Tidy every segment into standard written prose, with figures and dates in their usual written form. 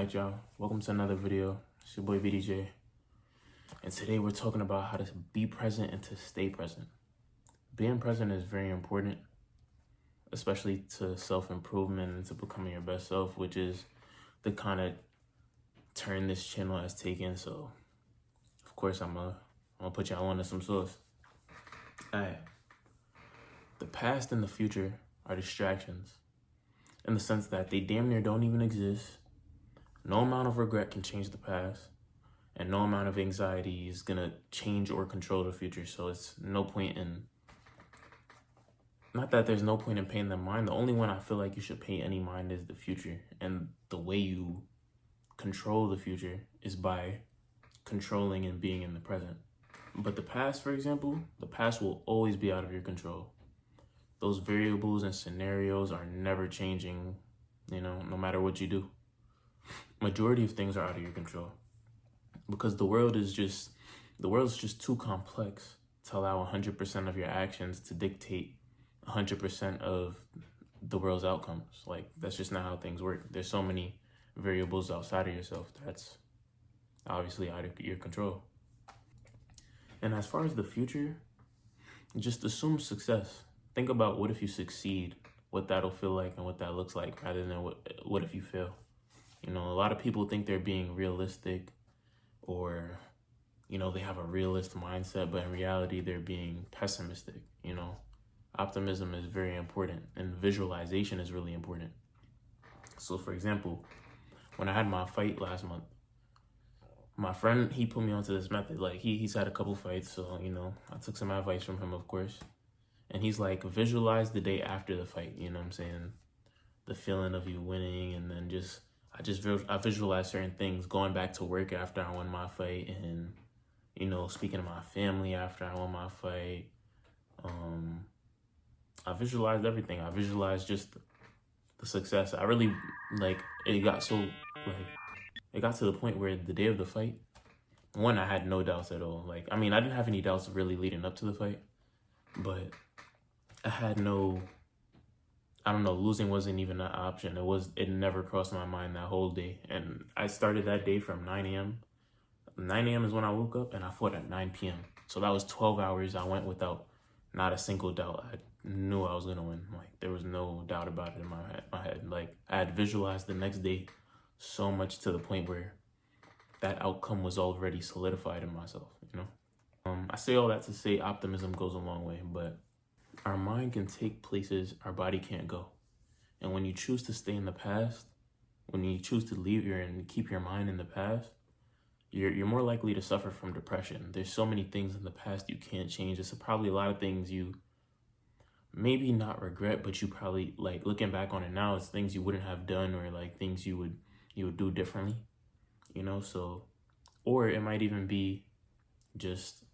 Alright, y'all, welcome to another video. It's your boy BDJ, and today we're talking about how to be present and to stay present. Being present is very important, especially to self-improvement and to becoming your best self, which is the kind of turn this channel has taken. So of course I'm gonna put y'all on to some sauce. Alright, the past and the future are distractions in the sense that they damn near don't even exist. No amount of regret can change the past, and no amount of anxiety is gonna change or control the future. So it's no point in, not that there's no point in paying them mind. The only one I feel like you should pay any mind is the future. And the way you control the future is by controlling and being in the present. But the past, for example, the past will always be out of your control. Those variables and scenarios are never changing, no matter what you do. Majority of things are out of your control because the world is just too complex to allow 100% of your actions to dictate 100% of the world's outcomes. Like, that's just not how things work. There's so many variables outside of yourself that's obviously out of your control. And as far as the future, just assume success. Think about what if you succeed, what that'll feel like and what that looks like, rather than what if you fail. A lot of people think they're being realistic or, they have a realist mindset, but in reality, they're being pessimistic. Optimism is very important and visualization is really important. So for example, when I had my fight last month, my friend, he put me onto this method. Like he's had a couple fights. So, I took some advice from him, of course. And he's like, visualize the day after the fight. You know what I'm saying? The feeling of you winning, and then I visualize certain things, going back to work after I won my fight, and, speaking to my family after I won my fight. I visualized everything. I visualized just the success. I really, it got to the point where the day of the fight, one, I had no doubts at all. I didn't have any doubts really leading up to the fight, but I had losing wasn't even an option. It never crossed my mind that whole day. And I started that day from 9 a.m. 9 a.m. is when I woke up, and I fought at 9 p.m. So that was 12 hours. I went without not a single doubt. I knew I was going to win. There was no doubt about it in my head. I had visualized the next day so much to the point where that outcome was already solidified in myself, I say all that to say optimism goes a long way, but our mind can take places our body can't go. And when you choose to stay in the past, when you choose to leave and keep your mind in the past, you're more likely to suffer from depression. There's so many things in the past you can't change. There's probably a lot of things you maybe not regret, but you probably, looking back on it now, it's things you wouldn't have done, or things you would do differently, so, or it might even be just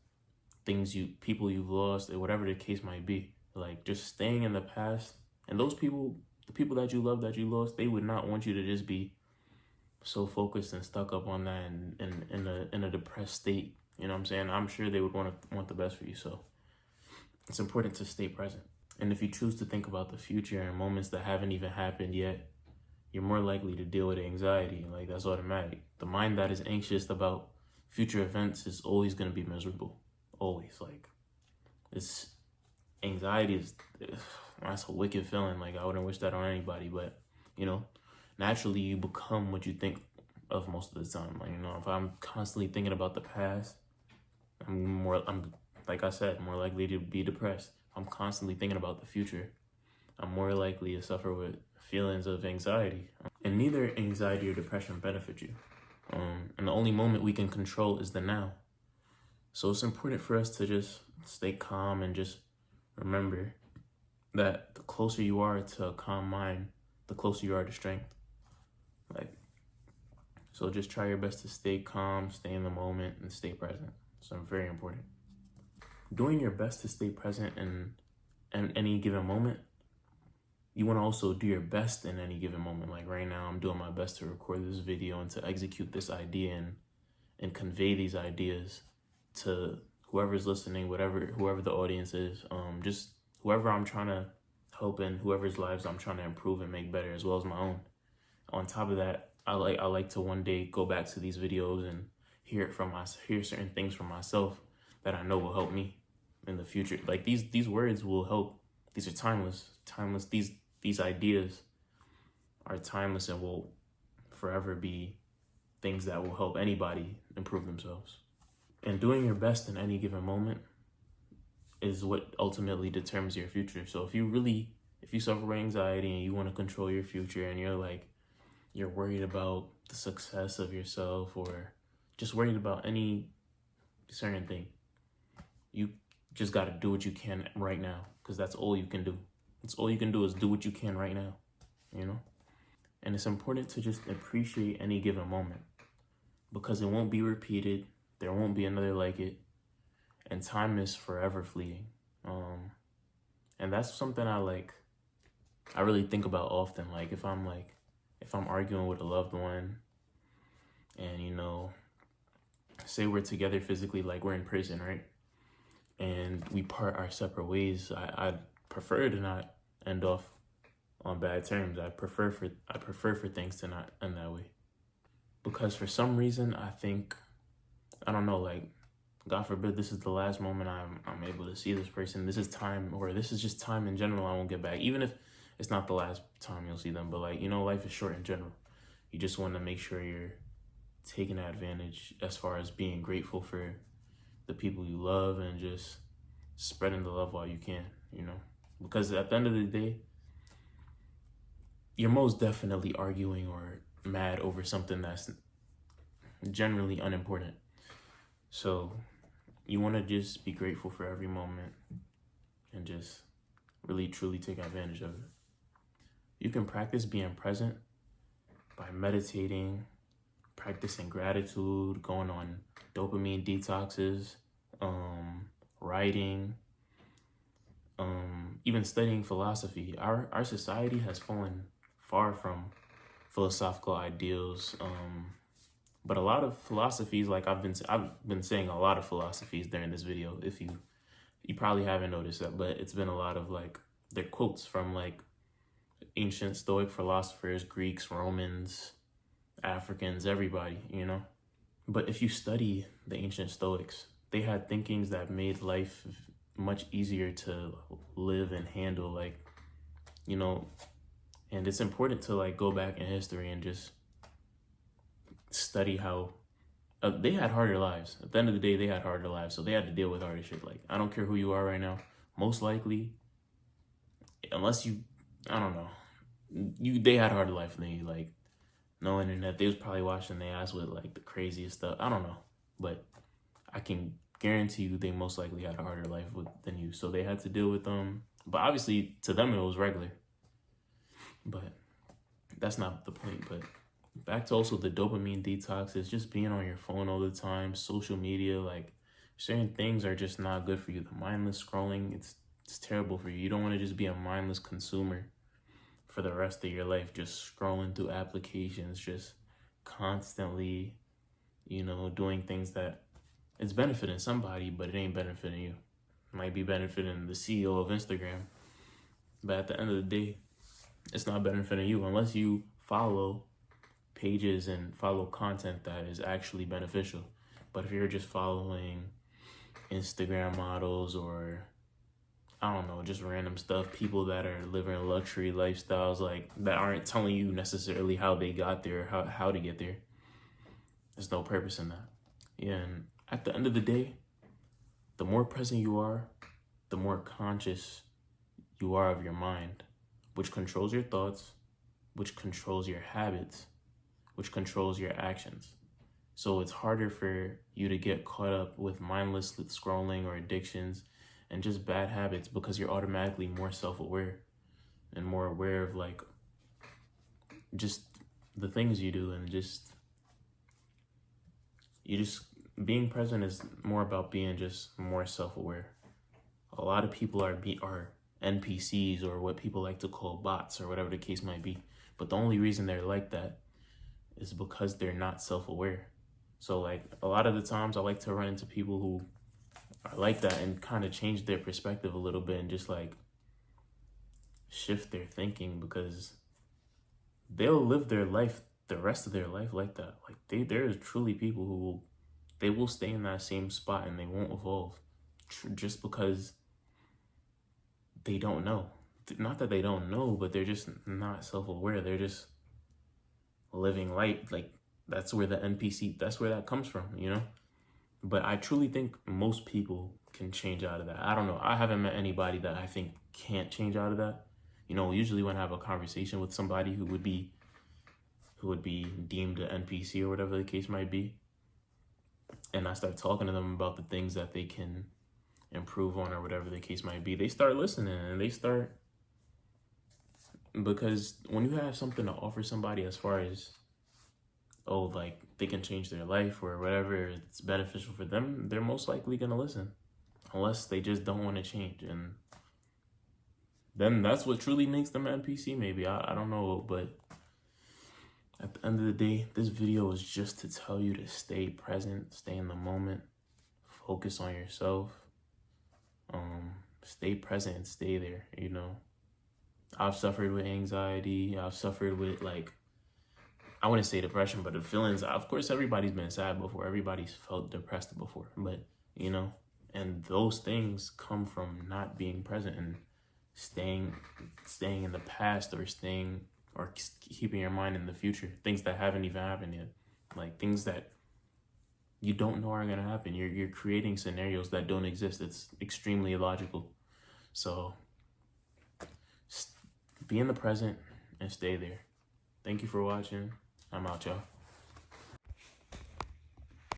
people you've lost, or whatever the case might be. Just staying in the past, and the people that you love that you lost, they would not want you to just be so focused and stuck up on that and in a depressed state. You know what I'm saying? I'm sure they would want the best for you. So it's important to stay present. And if you choose to think about the future and moments that haven't even happened yet, you're more likely to deal with anxiety. That's automatic. The mind that is anxious about future events is always going to be miserable. Always. It's anxiety that's a wicked feeling. I wouldn't wish that on anybody, but naturally you become what you think of most of the time. If I'm constantly thinking about the past, I'm like I said, more likely to be depressed. If I'm constantly thinking about the future, I'm more likely to suffer with feelings of anxiety. And neither anxiety or depression benefit you. And the only moment we can control is the now. So it's important for us to just stay calm and just remember that the closer you are to a calm mind, the closer you are to strength. So just try your best to stay calm, stay in the moment, and stay present. So very important. Doing your best to stay present in any given moment, you want to also do your best in any given moment. Right now, I'm doing my best to record this video and to execute this idea and convey these ideas to whoever's listening, whoever the audience is, just whoever I'm trying to help and whoever's lives I'm trying to improve and make better, as well as my own. On top of that, I like to one day go back to these videos and hear certain things from myself that I know will help me in the future. Like these words will help. These are timeless. These ideas are timeless and will forever be things that will help anybody improve themselves. And doing your best in any given moment is what ultimately determines your future. So if you suffer with anxiety and you want to control your future, and you're worried about the success of yourself, or just worried about any certain thing, you just got to do what you can right now, because that's all you can do. That's all you can do is do what you can right now, you know? And it's important to just appreciate any given moment, because it won't be repeated. There won't be another like it. And time is forever fleeting. And that's something I really think about often. Like if I'm arguing with a loved one, and say we're together physically, like we're in prison, right? And we part our separate ways. I prefer to not end off on bad terms. I prefer for things to not end that way. Because for some reason, I don't know, like, God forbid this is the last moment I'm able to see this person. This is time, or this is just time in general I won't get back. Even if it's not the last time you'll see them, but life is short in general. You just want to make sure you're taking advantage as far as being grateful for the people you love and just spreading the love while you can, because at the end of the day, you're most definitely arguing or mad over something that's generally unimportant. So you want to just be grateful for every moment and just really truly take advantage of it. You can practice being present by meditating, practicing gratitude, going on dopamine detoxes, writing, even studying philosophy. Our society has fallen far from philosophical ideals, but a lot of philosophies, like I've been saying a lot of philosophies during this video. If you probably haven't noticed that, but it's been a lot of they're quotes from ancient Stoic philosophers, Greeks, Romans, Africans, everybody, But if you study the ancient Stoics, they had thinkings that made life much easier to live and handle, and it's important to go back in history and just study how they had harder lives. At the end of the day, they had harder lives, so they had to deal with harder shit. I don't care who you are right now, most likely, unless I don't know, they had harder life than you. No internet, they was probably washing their ass with the craziest stuff. I don't know, but I can guarantee you they most likely had a harder life than you, so they had to deal with them. But obviously, to them it was regular. But that's not the point. But back to also the dopamine detox is just being on your phone all the time, social media, certain things are just not good for you. The mindless scrolling, it's terrible for you. You don't want to just be a mindless consumer for the rest of your life, just scrolling through applications, just constantly, doing things that it's benefiting somebody, but it ain't benefiting you. It might be benefiting the CEO of Instagram, but at the end of the day, it's not benefiting you unless you follow pages and follow content that is actually beneficial. But if you're just following Instagram models or I don't know, just random stuff, people that are living luxury lifestyles that aren't telling you necessarily how they got there, how to get there, there's no purpose in that. Yeah, and at the end of the day, the more present you are, the more conscious you are of your mind, which controls your thoughts, which controls your habits, which controls your actions. So it's harder for you to get caught up with mindless scrolling or addictions and just bad habits, because you're automatically more self-aware and more aware of just the things you do, and just being present is more about being just more self-aware. A lot of people are NPCs, or what people like to call bots, or whatever the case might be. But the only reason they're like that is because they're not self-aware. So a lot of the times I like to run into people who are like that and kind of change their perspective a little bit and just shift their thinking, because they'll live their life the rest of their life like that. Like there is truly people who will stay in that same spot and they won't evolve just because they don't know. Not that they don't know, but they're just not self-aware. They're just living life. Like that's where the NPC, that's where that comes from, you know? But I truly think most people can change out of that. I don't know. I haven't met anybody that I think can't change out of that. You know, usually when I have a conversation with somebody who would be deemed an NPC or whatever the case might be, and I start talking to them about the things that they can improve on or whatever the case might be, they start listening and they start, because when you have something to offer somebody as far as, oh, like they can change their life or whatever, it's beneficial for them, they're most likely going to listen, unless they just don't want to change. And then that's what truly makes them an NPC, maybe. I don't know, but at the end of the day, this video is just to tell you to stay present, stay in the moment, focus on yourself, stay present and stay there, you know. I've suffered with anxiety. I've suffered with, like, I wouldn't say depression, but the feelings. Of course, everybody's been sad before. Everybody's felt depressed before. But, you know, and those things come from not being present and staying in the past, or keeping your mind in the future. Things that haven't even happened yet. Like things that you don't know are going to happen. You're creating scenarios that don't exist. It's extremely illogical. So be in the present and stay there. Thank you for watching. I'm out, y'all.